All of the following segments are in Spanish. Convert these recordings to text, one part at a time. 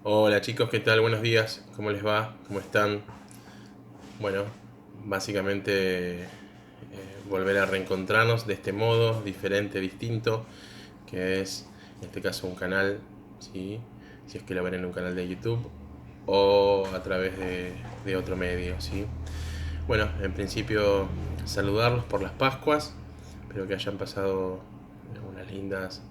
Hola chicos, ¿qué tal? Buenos días, ¿cómo les va? ¿Cómo están? Bueno, básicamente volver a reencontrarnos de este modo diferente, distinto, que es en este caso un canal, ¿sí? Si es que lo ven en un canal de YouTube o a través de otro medio, ¿sí? Bueno, en principio saludarlos por las Pascuas, espero que hayan pasado unas lindas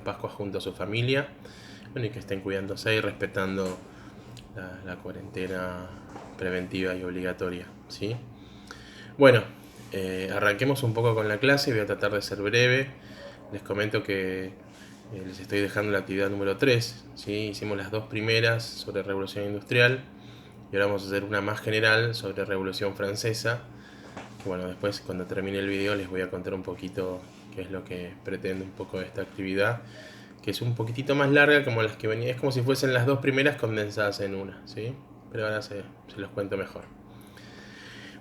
Pascuas junto a su familia, bueno, y que estén cuidándose y respetando la cuarentena preventiva y obligatoria, ¿sí? Bueno, arranquemos un poco con la clase, voy a tratar de ser breve. Les comento que les estoy dejando la actividad número 3, ¿sí? Hicimos las dos primeras sobre Revolución Industrial y ahora vamos a hacer una más general sobre Revolución Francesa. Que bueno, después cuando termine el video les voy a contar un poquito qué es lo que pretende un poco de esta actividad, que es un poquitito más larga como las que venía, es como si fuesen las dos primeras condensadas en una, ¿sí? Pero ahora se los cuento mejor.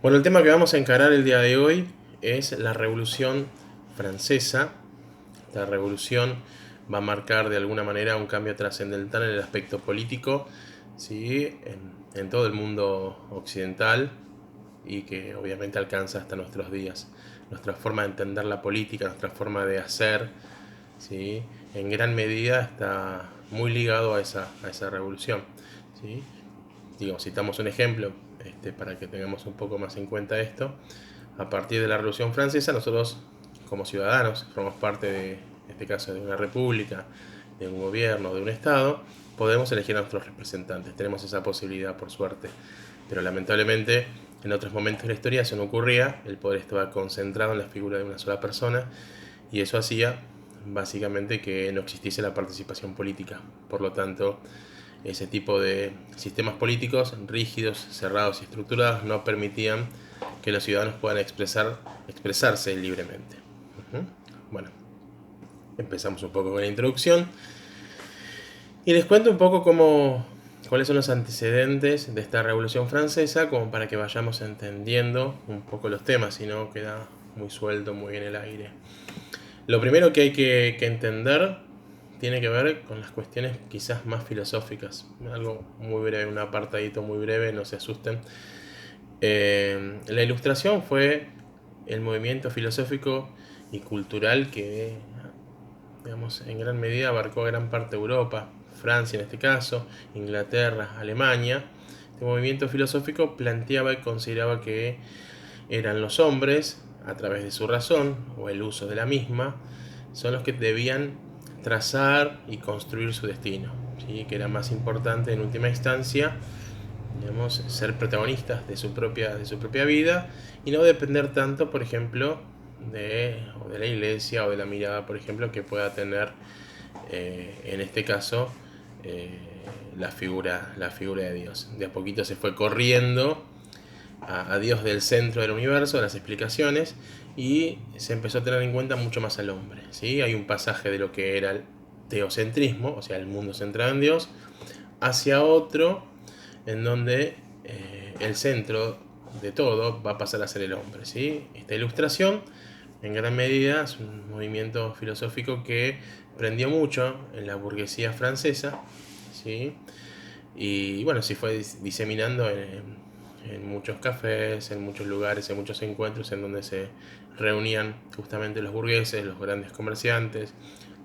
Bueno, el tema que vamos a encarar el día de hoy es la Revolución Francesa. La revolución va a marcar de alguna manera un cambio trascendental en el aspecto político, ¿sí? En todo el mundo occidental y que obviamente alcanza hasta nuestros días. Nuestra forma de entender la política, nuestra forma de hacer, ¿sí? En gran medida está muy ligado a esa revolución, ¿sí? Digo, citamos un ejemplo para que tengamos un poco más en cuenta esto. A partir de la Revolución Francesa, nosotros como ciudadanos formamos parte de, en este caso, de una república, de un gobierno, de un Estado, podemos elegir a nuestros representantes. Tenemos esa posibilidad, por suerte. Pero lamentablemente, en otros momentos de la historia eso no ocurría. El poder estaba concentrado en la figura de una sola persona y eso hacía básicamente que no existiese la participación política. Por lo tanto, ese tipo de sistemas políticos rígidos, cerrados y estructurados no permitían que los ciudadanos puedan expresarse libremente. Bueno, empezamos un poco con la introducción y les cuento un poco cuáles son los antecedentes de esta Revolución Francesa, como para que vayamos entendiendo un poco los temas, si no queda muy suelto, muy en el aire. Lo primero que hay que entender tiene que ver con las cuestiones quizás más filosóficas. Algo muy breve, un apartadito muy breve, no se asusten. La Ilustración fue el movimiento filosófico y cultural que, digamos, en gran medida abarcó gran parte de Europa, Francia en este caso, Inglaterra, Alemania. Este movimiento filosófico planteaba y consideraba que eran los hombres, a través de su razón o el uso de la misma, son los que debían trazar y construir su destino, ¿sí? Que era más importante en última instancia, digamos, ser protagonistas de su propia vida y no depender tanto, por ejemplo, de la iglesia o de la mirada, por ejemplo, que pueda tener, en este caso, eh, la figura de Dios. De a poquito se fue corriendo a Dios del centro del universo, de las explicaciones, y se empezó a tener en cuenta mucho más al hombre, ¿sí? Hay un pasaje de lo que era el teocentrismo, o sea, el mundo centrado en Dios, hacia otro en donde el centro de todo va a pasar a ser el hombre, ¿sí? Esta ilustración, en gran medida, es un movimiento filosófico que prendió mucho en la burguesía francesa, ¿sí? Y bueno, se fue diseminando en muchos cafés, en muchos lugares, en muchos encuentros en donde se reunían justamente los burgueses, los grandes comerciantes,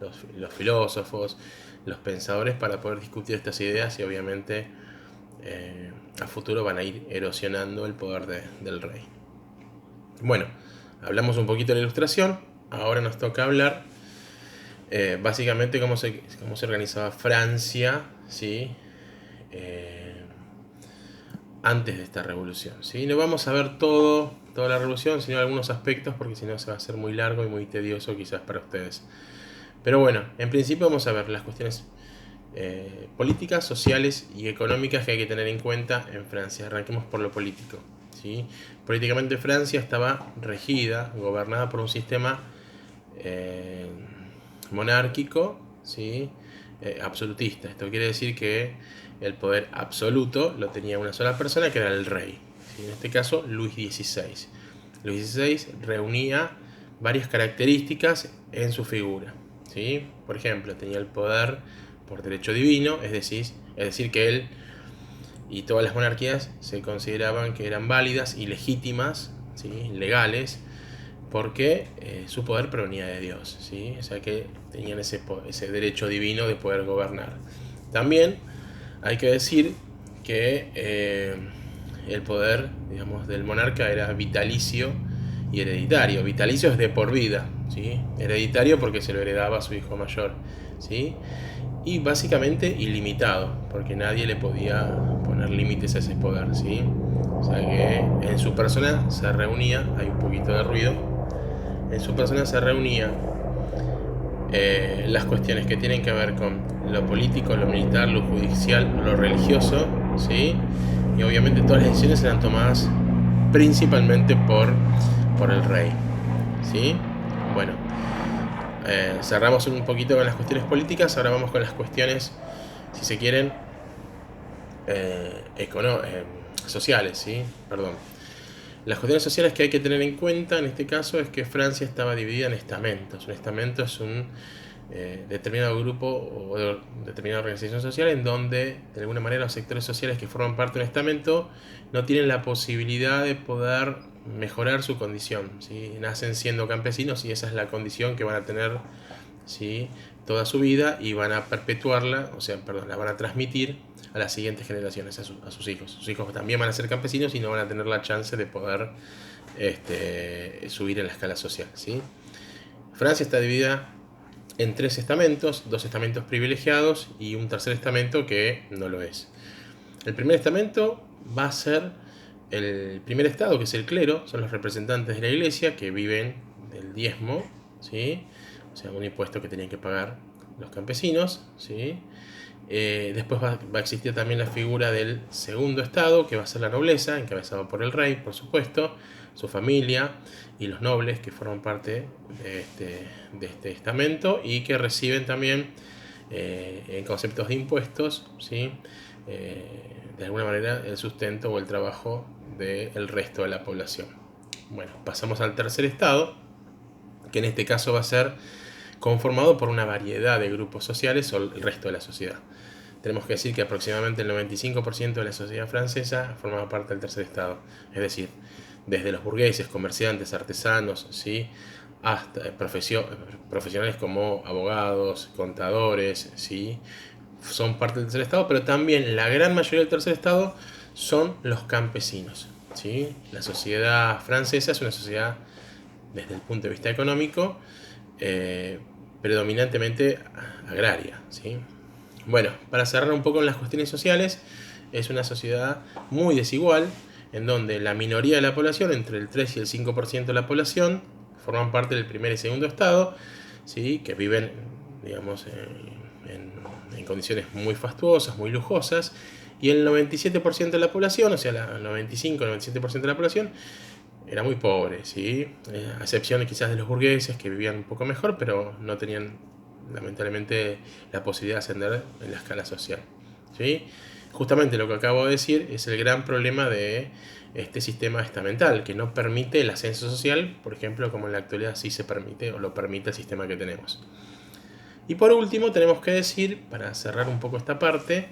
los filósofos, los pensadores para poder discutir estas ideas y obviamente a futuro van a ir erosionando el poder del rey. Bueno, hablamos un poquito de la ilustración, ahora nos toca hablar básicamente cómo se organizaba Francia, ¿sí? Eh, antes de esta revolución, ¿sí? No vamos a ver toda la revolución, sino algunos aspectos, porque si no se va a hacer muy largo y muy tedioso quizás para ustedes. Pero bueno, en principio vamos a ver las cuestiones políticas, sociales y económicas que hay que tener en cuenta en Francia. Arranquemos por lo político, ¿sí? Políticamente Francia estaba regida, gobernada por un sistema eh, monárquico, ¿sí? Absolutista. Esto quiere decir que el poder absoluto lo tenía una sola persona, que era el rey, ¿sí? En este caso, Luis XVI. Luis XVI reunía varias características en su figura, ¿sí? Por ejemplo, tenía el poder por derecho divino, es decir, Es decir, que él y todas las monarquías se consideraban que eran válidas y legítimas, ¿sí? Legales, porque su poder provenía de Dios, ¿sí? O sea que tenían ese derecho divino de poder gobernar. También hay que decir que el poder, digamos, del monarca era vitalicio y hereditario. Vitalicio es de por vida, ¿sí? Hereditario porque se lo heredaba a su hijo mayor, ¿sí? Y básicamente ilimitado, porque nadie le podía poner límites a ese poder, ¿sí? O sea que en su persona se reunía, hay un poquito de ruido, en su persona se reunía las cuestiones que tienen que ver con lo político, lo militar, lo judicial, lo religioso, ¿sí? Y obviamente todas las decisiones eran tomadas principalmente por el rey, ¿sí? Bueno, cerramos un poquito con las cuestiones políticas, ahora vamos con las cuestiones, si se quieren, sociales, ¿sí? Perdón. Las cuestiones sociales que hay que tener en cuenta en este caso es que Francia estaba dividida en estamentos. Un estamento es un determinado grupo o determinada organización social en donde de alguna manera los sectores sociales que forman parte de un estamento no tienen la posibilidad de poder mejorar su condición, ¿sí? Nacen siendo campesinos y esa es la condición que van a tener, ¿sí? Toda su vida y van a perpetuarla, o sea, perdón, la van a transmitir a las siguientes generaciones, a sus hijos. Sus hijos también van a ser campesinos y no van a tener la chance de poder subir en la escala social, ¿sí? Francia está dividida en 3 estamentos, 2 estamentos privilegiados y un tercer estamento que no lo es. El primer estamento va a ser el primer estado, que es el clero, son los representantes de la iglesia que viven del diezmo, ¿sí? O sea, un impuesto que tenían que pagar los campesinos, ¿sí? Después va a existir también la figura del segundo estado, que va a ser la nobleza, encabezado por el rey, por supuesto, su familia y los nobles que forman parte de este estamento y que reciben también en conceptos de impuestos, ¿sí? De alguna manera el sustento o el trabajo del resto de la población. Bueno, pasamos al tercer estado, que en este caso va a ser conformado por una variedad de grupos sociales o el resto de la sociedad. Tenemos que decir que aproximadamente el 95% de la sociedad francesa formaba parte del tercer estado, es decir, desde los burgueses, comerciantes, artesanos, ¿sí? Hasta profesionales como abogados, contadores, ¿sí? Son parte del tercer estado, pero también la gran mayoría del tercer estado son los campesinos, ¿sí? La sociedad francesa es una sociedad, desde el punto de vista económico, predominantemente agraria, ¿sí? Bueno, para cerrar un poco en las cuestiones sociales, es una sociedad muy desigual, en donde la minoría de la población, entre el 3 y el 5% de la población, forman parte del primer y segundo estado, ¿sí? Que viven, digamos, en condiciones muy fastuosas, muy lujosas, y el 97% de la población, o sea, el 95-97% de la población, era muy pobre, ¿sí? A excepción quizás de los burgueses que vivían un poco mejor, pero no tenían lamentablemente la posibilidad de ascender en la escala social, ¿sí? Justamente lo que acabo de decir es el gran problema de este sistema estamental, que no permite el ascenso social, por ejemplo, como en la actualidad sí se permite o lo permite el sistema que tenemos. Y por último tenemos que decir, para cerrar un poco esta parte,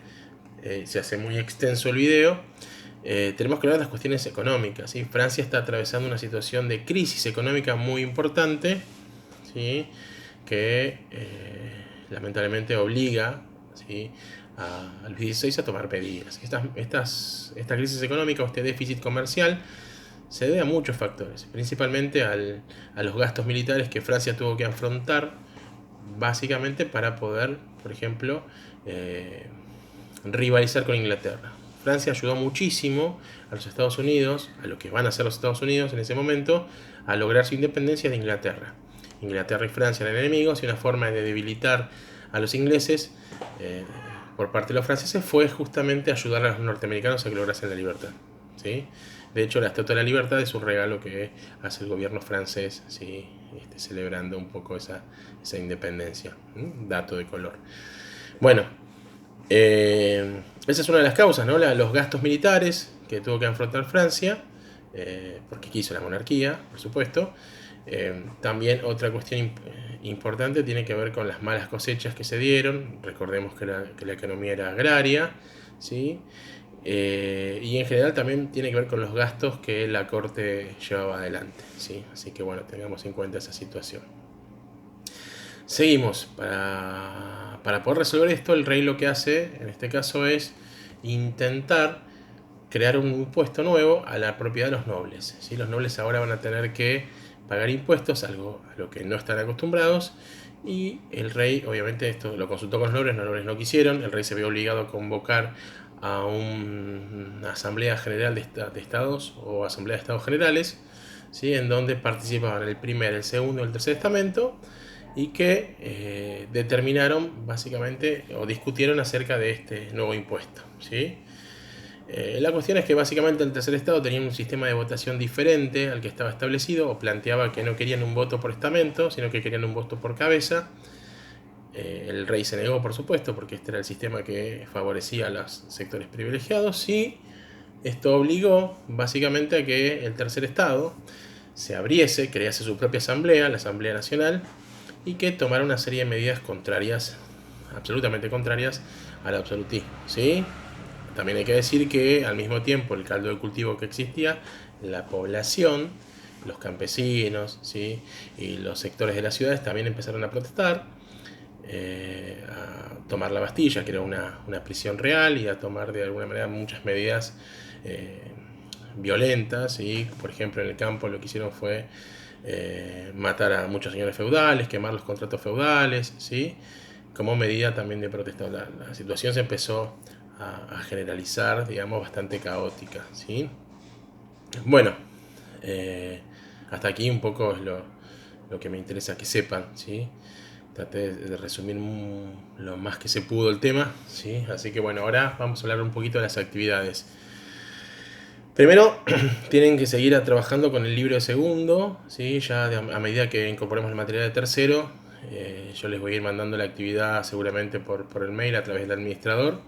se hace muy extenso el video, tenemos que hablar de las cuestiones económicas, ¿sí? Francia está atravesando una situación de crisis económica muy importante, ¿sí? Que lamentablemente obliga, ¿sí? a Luis XVI a tomar medidas. Esta crisis económica o este déficit comercial se debe a muchos factores, principalmente a los gastos militares que Francia tuvo que afrontar, básicamente para poder, por ejemplo, rivalizar con Inglaterra. Francia ayudó muchísimo a los Estados Unidos, a lo que van a ser los Estados Unidos en ese momento, a lograr su independencia de Inglaterra. Inglaterra y Francia eran enemigos y una forma de debilitar a los ingleses por parte de los franceses fue justamente ayudar a los norteamericanos a que lograsen la libertad, ¿sí? De hecho, la Estatua de la Libertad es un regalo que hace el gobierno francés, ¿sí? Celebrando un poco esa independencia. Dato de color. Bueno, esa es una de las causas, ¿no? Los gastos militares que tuvo que afrontar Francia, porque quiso la monarquía, por supuesto, También otra cuestión importante tiene que ver con las malas cosechas que se dieron. Recordemos que la economía era agraria, ¿sí? Y en general también tiene que ver con los gastos que la corte llevaba adelante, ¿sí? Así que bueno, tengamos en cuenta esa situación. Seguimos. Para poder resolver esto, el rey lo que hace en este caso es intentar crear un impuesto nuevo a la propiedad de los nobles, ¿sí? Los nobles ahora van a tener que pagar impuestos, algo a lo que no están acostumbrados, y el rey, obviamente, esto lo consultó con los nobles no quisieron, el rey se vio obligado a convocar a una asamblea general de estados o asamblea de estados generales, ¿sí? En donde participaban el primer, el segundo y el tercer estamento, y que determinaron básicamente o discutieron acerca de este nuevo impuesto, ¿sí? La cuestión es que básicamente el tercer estado tenía un sistema de votación diferente al que estaba establecido, o planteaba que no querían un voto por estamento, sino que querían un voto por cabeza. El rey se negó, por supuesto, porque este era el sistema que favorecía a los sectores privilegiados, y esto obligó básicamente a que el tercer estado se abriese, crease su propia asamblea, la Asamblea Nacional, y que tomara una serie de medidas contrarias, absolutamente contrarias al absolutismo, ¿sí? También hay que decir que al mismo tiempo el caldo de cultivo que existía, la población, los campesinos, ¿sí? Y los sectores de las ciudades también empezaron a protestar, a tomar la Bastilla, que era una prisión real, y a tomar de alguna manera muchas medidas violentas, ¿sí? Por ejemplo, en el campo lo que hicieron fue matar a muchos señores feudales, quemar los contratos feudales, ¿sí? Como medida también de protesta. La situación se empezó a generalizar, digamos, bastante caótica, ¿sí? Bueno, hasta aquí un poco es lo que me interesa que sepan, ¿sí? Traté de resumir lo más que se pudo el tema, ¿sí? Así que bueno, ahora vamos a hablar un poquito de las actividades. Primero, tienen que seguir trabajando con el libro de segundo, ¿sí? Ya a medida que incorporemos el material de tercero, yo les voy a ir mandando la actividad seguramente por el mail a través del administrador,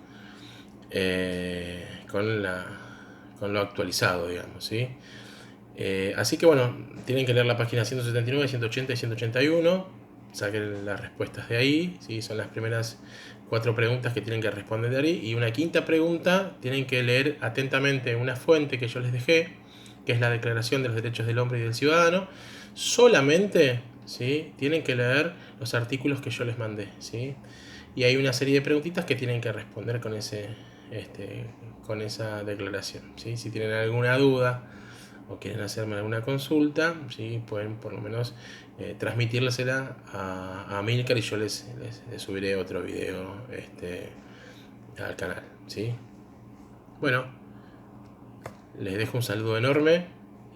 con lo actualizado, digamos, ¿sí? Así que bueno, tienen que leer la página 179, 180 y 181, saquen las respuestas de ahí, ¿sí? Son las primeras 4 preguntas que tienen que responder de ahí, y una quinta pregunta tienen que leer atentamente una fuente que yo les dejé, que es la Declaración de los Derechos del Hombre y del Ciudadano. Solamente, ¿sí? Tienen que leer los artículos que yo les mandé, ¿sí? Y hay una serie de preguntitas que tienen que responder con esa declaración, ¿sí? Si tienen alguna duda o quieren hacerme alguna consulta, ¿sí? Pueden por lo menos transmitírsela a Milcar, y yo les subiré otro video al canal, ¿sí? Bueno, les dejo un saludo enorme,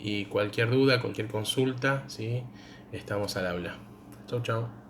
y cualquier duda, cualquier consulta, ¿sí? Estamos al habla. Chau, chau.